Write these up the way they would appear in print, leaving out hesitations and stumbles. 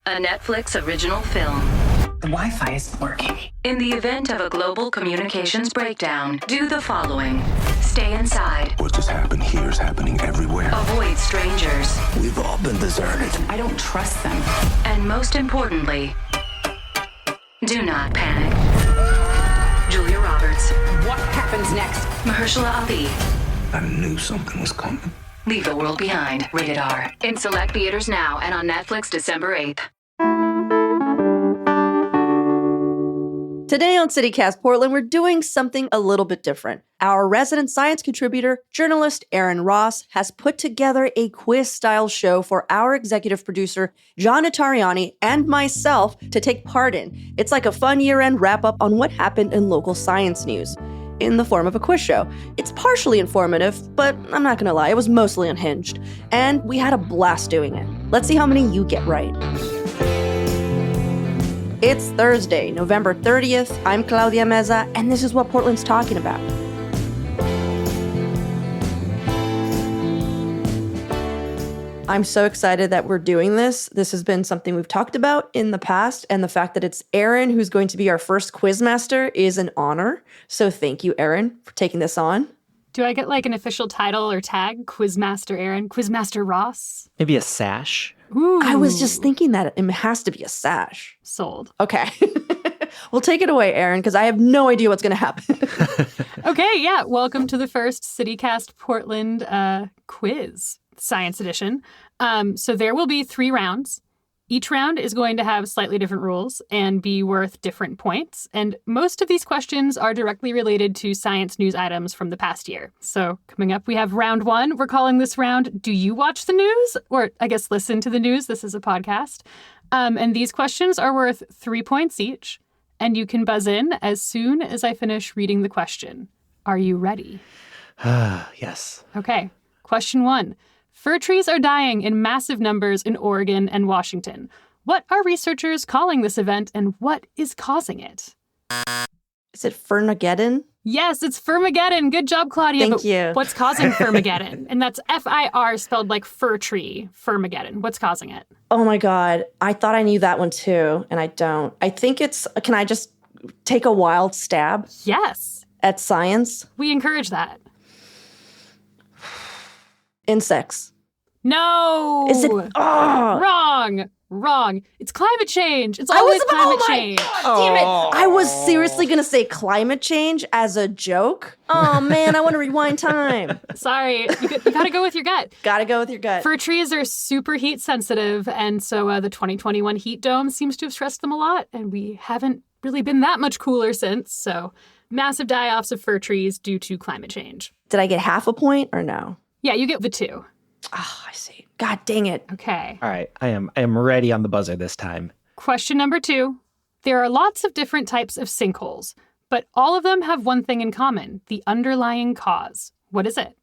a Netflix original film. The Wi-Fi isn't working. In the event of a global communications breakdown, do the following. Stay inside. What just happened here is happening everywhere. Avoid strangers. We've all been deserted. I don't trust them. And most importantly, do not panic. Julia Roberts. What happens next? Mahershala Ali. I knew something was coming. Leave the World Behind. Rated R. In select theaters now and on Netflix December 8th. Today on CityCast Portland, we're doing something a little bit different. Our resident science contributor, journalist Aaron Ross, has put together a quiz-style show for our executive producer, John Notarianni, and myself to take part in. It's like a fun year-end wrap-up on what happened in local science news, in the form of a quiz show. It's partially informative, but I'm not gonna lie, it was mostly unhinged. And we had a blast doing it. Let's see how many you get right. It's Thursday, November 30th. I'm Claudia Meza, and this is what Portland's talking about. I'm so excited that we're doing this. This has been something we've talked about in the past, and the fact that it's Aaron who's going to be our first quizmaster is an honor. So thank you, Aaron, for taking this on. Do I get like an official title or tag? Quizmaster Aaron? Quizmaster Ross? Maybe a sash. Ooh. I was just thinking that it has to be a sash. Sold. Okay. Well, take it away, Aaron, because I have no idea what's going to happen. Okay, yeah. Welcome to the first CityCast Portland quiz, Science Edition. So there will be 3 rounds. Each round is going to have slightly different rules and be worth different points. And most of these questions are directly related to science news items from the past year. So coming up, we have round 1. We're calling this round, Do You Watch the News? Or I guess listen to the news. This is a podcast. And these questions are worth 3 points each. And you can buzz in as soon as I finish reading the question. Are you ready? Yes. Okay. Question 1. Fir trees are dying in massive numbers in Oregon and Washington. What are researchers calling this event, and what is causing it? Is it Fermageddon? Yes, it's Firmageddon. Good job, Claudia. Thank you. What's causing Firmageddon? And that's F-I-R spelled like fir tree. Firmageddon. What's causing it? Oh my God. I thought I knew that one too, and I don't. I think it's, can I just take a wild stab Yes. at science? We encourage that. Insects. No. Is it? Oh! Wrong. It's climate change. It's always climate change. God, damn it. I was seriously going to say climate change as a joke. Oh man, I want to rewind time. Sorry. You got to go with your gut. Gotta go with your gut. Fir trees are super heat sensitive, and so the 2021 heat dome seems to have stressed them a lot, and we haven't really been that much cooler since, so massive die-offs of fir trees due to climate change. Did I get half a point or no? Yeah, you get the 2. Oh, I see. God dang it. Okay. All right. I am ready on the buzzer this time. Question number 2. There are lots of different types of sinkholes, but all of them have one thing in common, the underlying cause. What is it?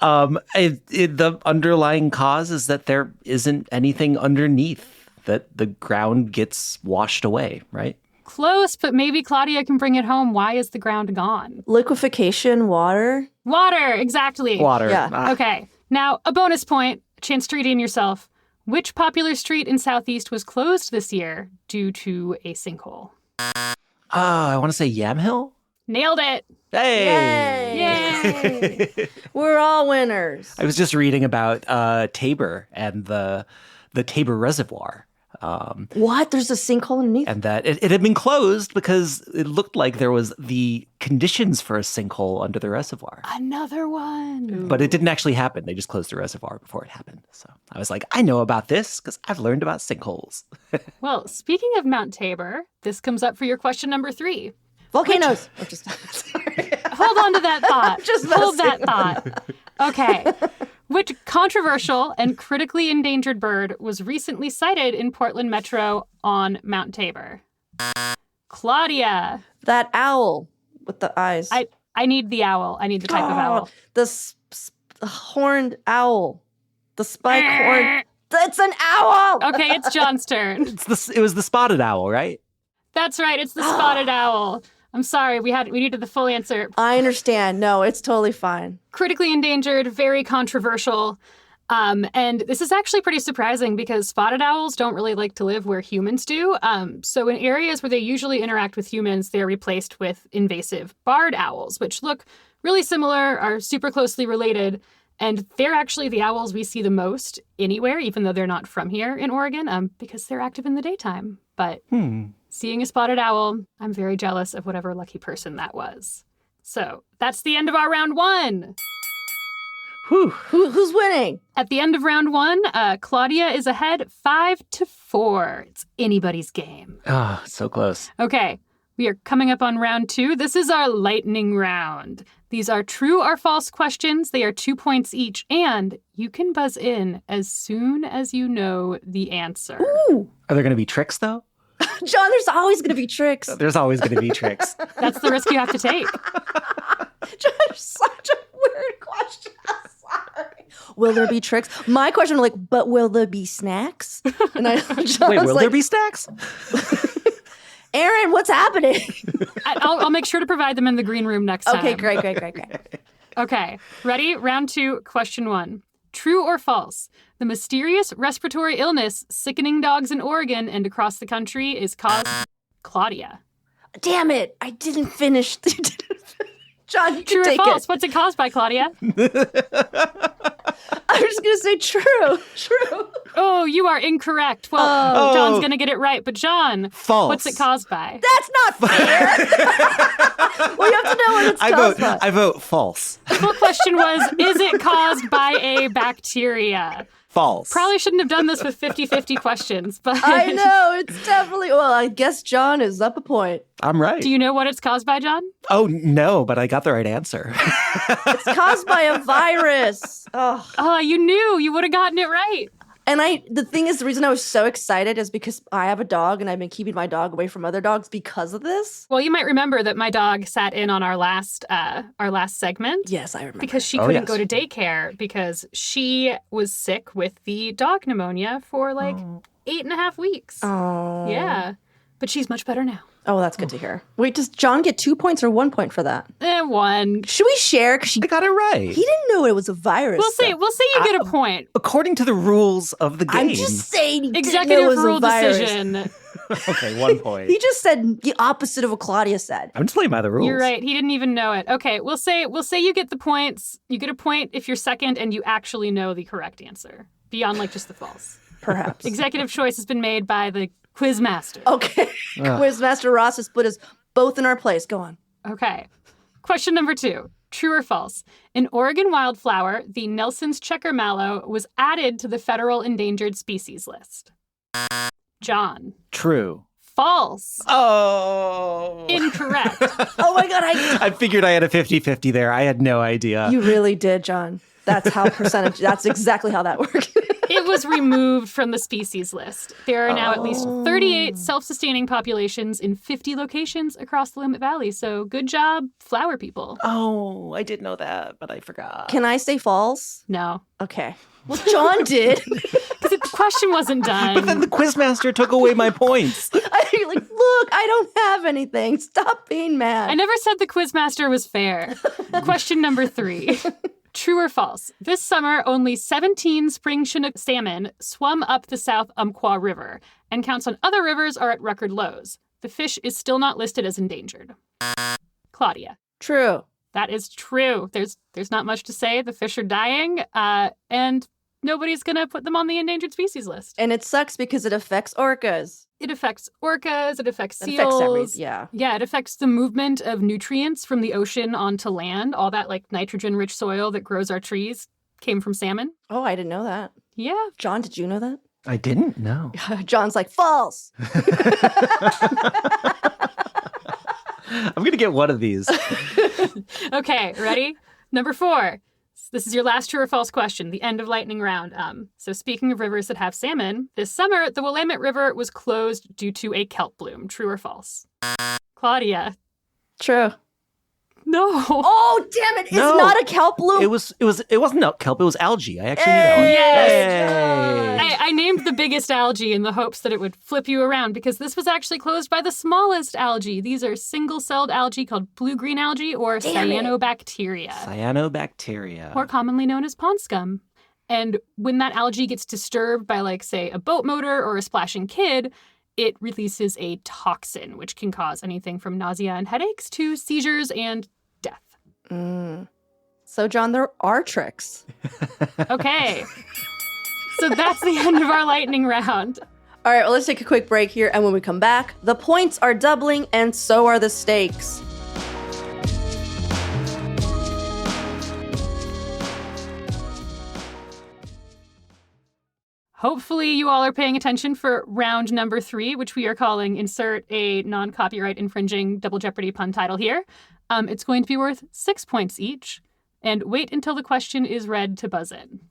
The underlying cause is that there isn't anything underneath, that the ground gets washed away, right? Close, but maybe Claudia can bring it home. Why is the ground gone? Liquefaction, water. Water, exactly. Water. Yeah. Okay. Now, a bonus point, a chance to redeem yourself. Which popular street in Southeast was closed this year due to a sinkhole? I want to say Yamhill? Nailed it. Hey! Yay! We're all winners. I was just reading about Tabor and the Tabor Reservoir. What? There's a sinkhole underneath? And that it had been closed because it looked like there was the conditions for a sinkhole under the reservoir. Another one. But it didn't actually happen. They just closed the reservoir before it happened. So I was like, I know about this because I've learned about sinkholes. Well, speaking of Mount Tabor, this comes up for your question number 3. Volcanoes. I'm just sorry. Hold on to that thought. Just Hold messing. that thought. Okay. Which controversial and critically endangered bird was recently sighted in Portland Metro on Mount Tabor? Claudia. That owl with the eyes. I need the owl. I need the type of owl. The horned owl. The spike horn. It's an owl! Okay, it's John's turn. It was the spotted owl, right? That's right. It's the spotted owl. I'm sorry. We needed the full answer. I understand. No, it's totally fine. Critically endangered, very controversial. And this is actually pretty surprising because spotted owls don't really like to live where humans do. So in areas where they usually interact with humans, they're replaced with invasive barred owls, which look really similar, are super closely related. And they're actually the owls we see the most anywhere, even though they're not from here in Oregon, because they're active in the daytime. But seeing a spotted owl, I'm very jealous of whatever lucky person that was. So that's the end of our round one. Whew. Who's winning? At the end of round one, Claudia is ahead 5-4. It's anybody's game. Ah, so close. Okay, we are coming up on round two. This is our lightning round. These are true or false questions. They are 2 points each, and you can buzz in as soon as you know the answer. Ooh. Are there going to be tricks, though? John, there's always going to be tricks. There's always going to be tricks. That's the risk you have to take. John, such a weird question. I'm sorry. Will there be tricks? My question was like, but will there be snacks? And John Wait, was will like, there be snacks? Aaron, what's happening? I'll make sure to provide them in the green room next time. Okay, great. Okay, ready? Round two, question one. True or false? The mysterious respiratory illness sickening dogs in Oregon and across the country is caused Claudia. Damn it. I didn't finish. John, you True can or take false? it. What's it caused by, Claudia? I'm just going to say true. True. Oh, you are incorrect. Well, Oh. John's going to get it right, but John, False. what's it caused by? That's not fair. Well, you have to know what it's caused by. I vote false. The full question was, is it caused by a bacteria? False. Probably shouldn't have done this with 50-50 questions, but I know. It's definitely, well, I guess John is up a point. I'm right. do you know what it's caused by, John? Oh, no, but I got the right answer. It's caused by a virus. Oh. Oh, you knew. You would have gotten it right. And the thing is, the reason I was so excited is because I have a dog and I've been keeping my dog away from other dogs because of this. Well, you might remember that my dog sat in on our last segment. Yes, I remember. Because she Oh, couldn't yes. go to daycare because she was sick with the dog pneumonia for like 8.5 weeks. Oh. Yeah. But she's much better now. Oh, that's good to hear. Wait, does John get 2 points or 1 point for that? One. Should we share? Because I got it right. he didn't know it was a virus. We'll see. though. We'll say you get a point. According to the rules of the game. I'm just saying he didn't know it Executive was rule a virus. decision. Okay, 1 point. He just said the opposite of what Claudia said. I'm just playing by the rules. You're right. He didn't even know it. Okay, we'll say you get the points. You get a point if you're second and you actually know the correct answer beyond like just the false. Perhaps. Executive choice has been made by the quiz master. Okay. Quizmaster Ross has put us both in our place. Go on. Okay. Question number 2. True or false? An Oregon wildflower, the Nelson's checker mallow, was added to the federal endangered species list. John. True. False. Oh. Incorrect. Oh my God, I figured I had a 50-50 there. I had no idea. you really did, John. That's how percentage, that's exactly how that works. It was removed from the species list. There are now at least 38 self-sustaining populations in 50 locations across the Willamette Valley. So good job, flower people. Oh, I did know that, but I forgot. Can I say false? No. Okay. Well, John did. Because the question wasn't But then done. the quizmaster took away my points. You're like, look, I don't have anything. Stop being mad. I never said the quizmaster was fair. Question number 3. True or false? This summer, only 17 spring Chinook salmon swum up the South Umpqua River, and counts on other rivers are at record lows. The fish is still not listed as endangered. Claudia. True. That is true. There's not much to say. The fish are dying, and nobody's going to put them on the endangered species list. And it sucks because it affects orcas. It affects orcas. It affects It seals. affects everything. Yeah. Yeah, it affects the movement of nutrients from the ocean onto land. All that like nitrogen-rich soil that grows our trees came from salmon. Oh, I didn't know that. Yeah. John, did you know that? I didn't know. John's like, false. I'm going to get one of these. Okay, ready? Number 4. This is your last true or false question, the end of lightning round. So speaking of rivers that have salmon, this summer, the Willamette River was closed due to a kelp bloom. True or false? Claudia. True. No. Oh, damn it. It's No. not a kelp bloom. It wasn't kelp, it was algae. I actually knew that one. Yes. Yay. I named the biggest algae in the hopes that it would flip you around because this was actually closed by the smallest algae. These are single-celled algae called blue-green algae or Damn it. cyanobacteria, Cyanobacteria. more commonly known as pond scum. And when that algae gets disturbed by, like, say, a boat motor or a splashing kid, it releases a toxin, which can cause anything from nausea and headaches to seizures and death. So, John, there are tricks. Okay. So that's the end of our lightning round. All right, well, let's take a quick break here. And when we come back, the points are doubling and so are the stakes. Hopefully you all are paying attention for round number 3, which we are calling insert a non-copyright infringing Double Jeopardy pun title here. It's going to be worth 6 points each. And wait until the question is read to buzz in.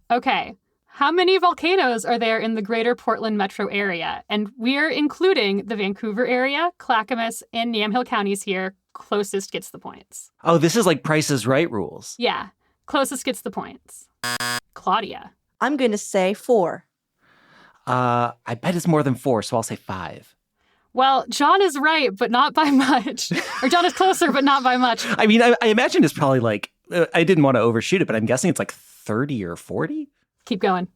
Okay. How many volcanoes are there in the greater Portland metro area? And we're including the Vancouver area, Clackamas, and Yamhill counties here. Closest gets the points. Oh, this is like Price is Right rules. Yeah. Closest gets the points. Claudia. I'm going to say 4. I bet it's more than 4, so I'll say 5. Well, John is right, but not by much. Or John is closer, but not by much. I mean, I imagine it's probably like, I didn't want to overshoot it, but I'm guessing it's like 30 or 40? Keep going.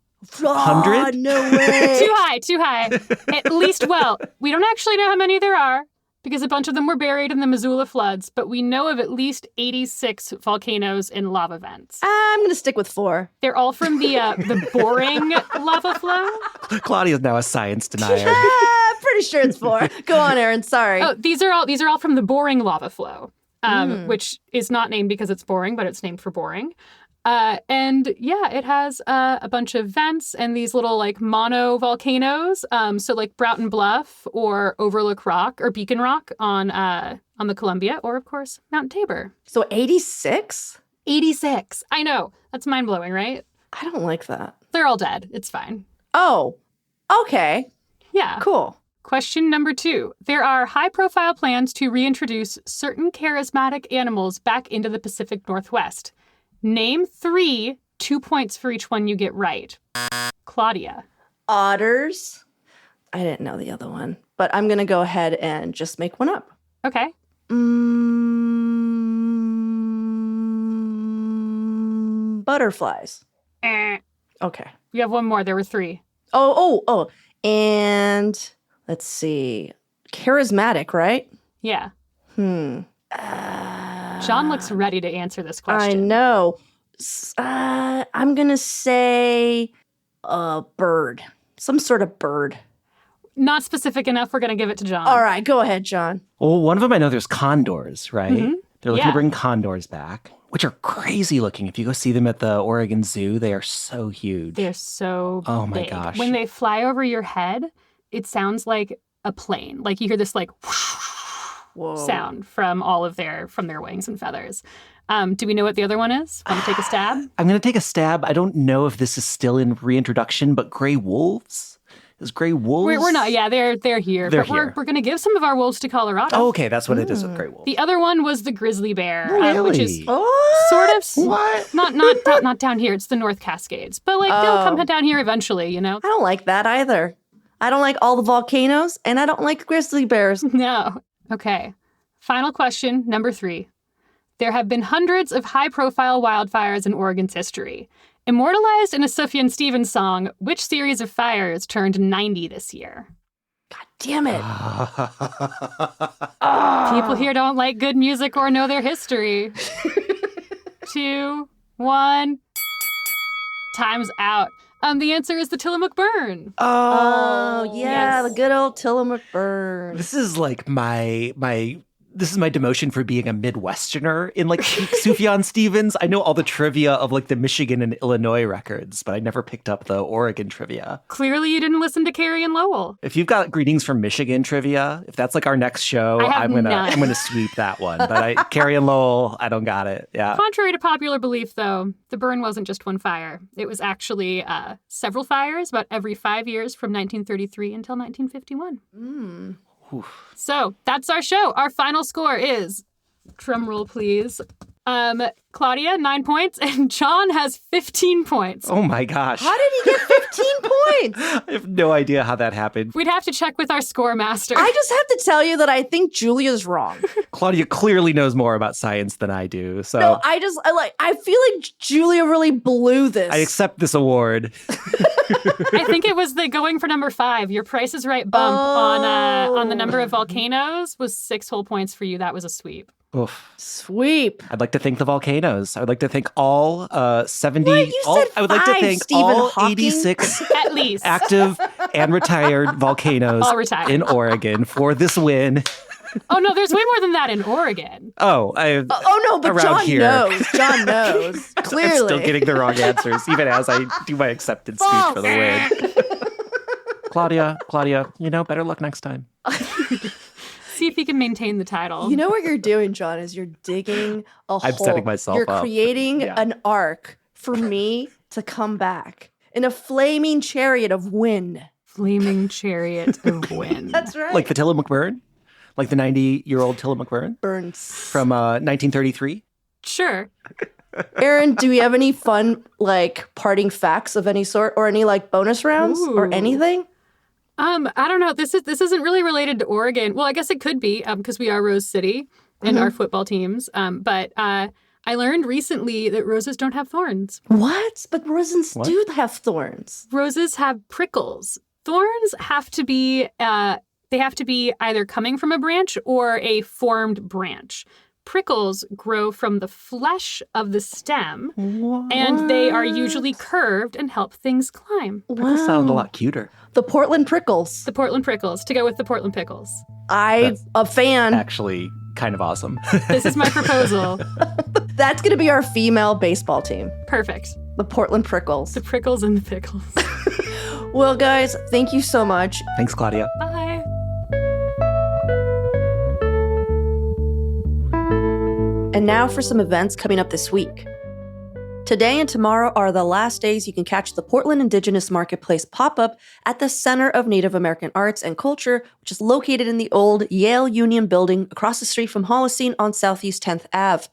100? No way. Too high. At least, well, we don't actually know how many there are because a bunch of them were buried in the Missoula floods, but we know of at least 86 volcanoes and lava vents. I'm going to stick with 4. They're all from the boring lava flow. Claudia's now a science denier. Pretty sure it's 4. Go on, Aaron. Sorry. Oh, these are all from the boring lava flow, which is not named because it's boring, but it's named for boring. And yeah, it has a bunch of vents and these little like mono volcanoes. So like Broughton Bluff or Overlook Rock or Beacon Rock on the Columbia, or of course Mount Tabor. So 86? 86. I know. That's mind blowing, right? I don't like that. They're all dead. It's fine. Oh, okay. Yeah. Cool. Question number 2. There are high-profile plans to reintroduce certain charismatic animals back into the Pacific Northwest. Name 3, 2 points for each one you get right. Claudia. Otters. I didn't know the other one, but I'm going to go ahead and just make one up. Okay. Butterflies. Eh. Okay. You have one more. There were 3. Oh. And let's see. Charismatic, right? Yeah. John looks ready to answer this question. I know. I'm going to say a bird. Some sort of bird. Not specific enough. We're going to give it to John. All right. Go ahead, John. Well, one of them I know there's condors, right? Mm-hmm. They're looking Yeah. to bring condors back, which are crazy looking. If you go see them at the Oregon Zoo, they are so huge. They're so Oh my big. gosh. When they fly over your head, it sounds like a plane. Like you hear this like Whoa. sound from their wings and feathers. Do we know what the other one is? Want to take a stab? I'm going to take a stab. I don't know if this is still in reintroduction, but gray wolves? Is gray wolves? We're not. Yeah, they're here. They're but here. We're going to give some of our wolves to Colorado. Oh, okay. That's what it is with gray wolves. The other one was the grizzly bear, Really? which is Oh, sort of What? not down here. It's the North Cascades, but like they'll come Oh. down here eventually. You know? I don't like that either. I don't like all the volcanoes, and I don't like grizzly bears. No. Okay. Final question, number 3. There have been hundreds of high-profile wildfires in Oregon's history. Immortalized in a Sufjan Stevens song, which series of fires turned 90 this year? Damn it. People here don't like good music or know their history. 2, 1. Time's out. The answer is the Tillamook Burn. Oh, yeah, yes. the good old Tillamook Burn. This is like my demotion for being a Midwesterner in like peak Sufjan Stevens. I know all the trivia of like the Michigan and Illinois records, but I never picked up the Oregon trivia. Clearly you didn't listen to Carrie and Lowell. If you've got Greetings from Michigan trivia, if that's like our next show, I have I'm gonna none. sweep that one. But Carrie and Lowell, I don't got it. Yeah. Contrary to popular belief, though, the burn wasn't just one fire. It was actually several fires, about every 5 years from 1933 until 1951. So that's our show. Our final score is, drum roll please, Claudia, 9 points, and John has 15 points. Oh my gosh. How did he get 15 points? I have no idea how that happened. We'd have to check with our score master. I just have to tell you that I think Julia's wrong. Claudia clearly knows more about science than I do. So No, I feel like Julia really blew this. I accept this award. I think it was the going for number 5. Your Price is Right bump on the number of volcanoes was 6 whole points for you. That was a sweep. Oof. Sweep. I'd like to thank the volcanoes. I would like to thank all 70. What? You said I would like to 5, thank Stephen all Hawking? 86 At least. active and retired volcanoes All retired. in Oregon for this win. Oh, no, there's way more than that in Oregon. Oh, Oh no, but Around John here. knows. John knows. Clearly. I'm still getting the wrong answers, even as I do my acceptance speech for the win. Claudia, better luck next time. See if you can maintain the title. You know what you're doing, John, is you're digging a hole. I'm setting myself You're up. creating Yeah. an arc for me to come back in a flaming chariot of wind. Flaming Chariot of Wind. That's right. Like the Tilla McBurn? Like the 90-year-old Tilla McBurn Burns. from 1933? Sure. Aaron, do we have any fun, parting facts of any sort or any, bonus rounds or Ooh. anything? I don't know. This isn't really related to Oregon. Well, I guess it could be because we are Rose City and our football teams. But I learned recently that roses don't have thorns. What? But roses do have thorns. Roses have prickles. Thorns have to be either coming from a branch or a formed branch. Prickles grow from the flesh of the stem, and they are usually curved and help things climb. Prickles sound a lot cuter. The Portland prickles. The Portland prickles, to go with the Portland pickles. I'm a fan. Actually, kind of awesome. This is my proposal. That's going to be our female baseball team. Perfect. The Portland prickles. The prickles and the pickles. Well, guys, thank you so much. Thanks, Claudia. Bye. And now for some events coming up this week. Today and tomorrow are the last days you can catch the Portland Indigenous Marketplace pop-up at the Center of Native American Arts and Culture, which is located in the old Yale Union building across the street from Holocene on Southeast 10th Ave.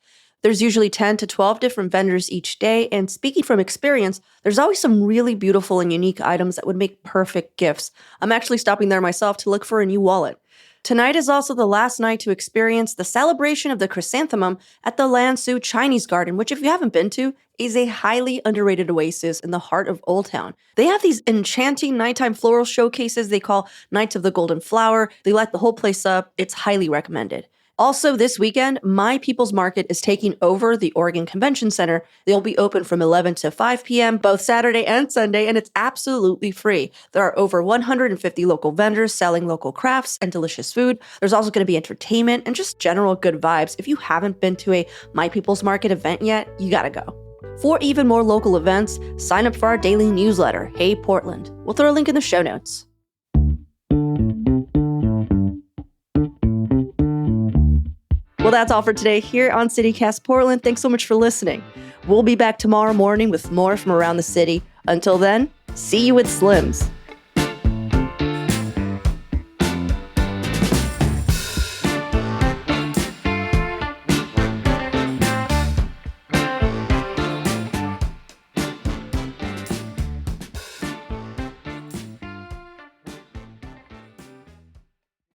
There's usually 10 to 12 different vendors each day, and speaking from experience, there's always some really beautiful and unique items that would make perfect gifts. I'm actually stopping there myself to look for a new wallet. Tonight is also the last night to experience the celebration of the chrysanthemum at the Lansu Chinese Garden, which if you haven't been to, is a highly underrated oasis in the heart of Old Town. They have these enchanting nighttime floral showcases they call Nights of the Golden Flower. They light the whole place up. It's highly recommended. Also, this weekend, My People's Market is taking over the Oregon Convention Center. They'll be open from 11 to 5 p.m. both Saturday and Sunday, and it's absolutely free. There are over 150 local vendors selling local crafts and delicious food. There's also going to be entertainment and just general good vibes. If you haven't been to a My People's Market event yet, you gotta go. For even more local events, sign up for our daily newsletter, Hey Portland. We'll throw a link in the show notes. Well, that's all for today here on CityCast Portland. Thanks so much for listening. We'll be back tomorrow morning with more from around the city. Until then, see you with Slims.